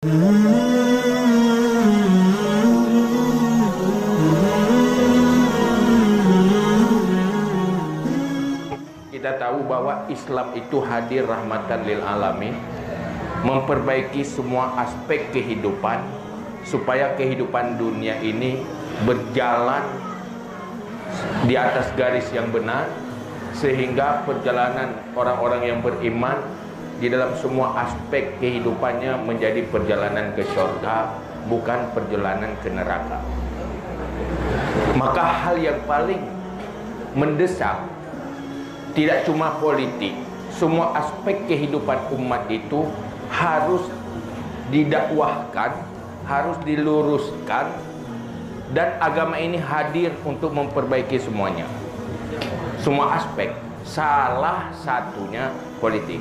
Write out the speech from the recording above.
Kita tahu bahwa Islam itu hadir rahmatan lil alamin, memperbaiki semua aspek kehidupan supaya kehidupan dunia ini berjalan di atas garis yang benar, sehingga perjalanan orang-orang yang beriman di dalam semua aspek kehidupannya menjadi perjalanan ke surga, bukan perjalanan ke neraka. Maka hal yang paling mendesak tidak cuma politik, semua aspek kehidupan umat itu harus didakwahkan, harus diluruskan, dan agama ini hadir untuk memperbaiki semuanya. Semua aspek, salah satunya politik.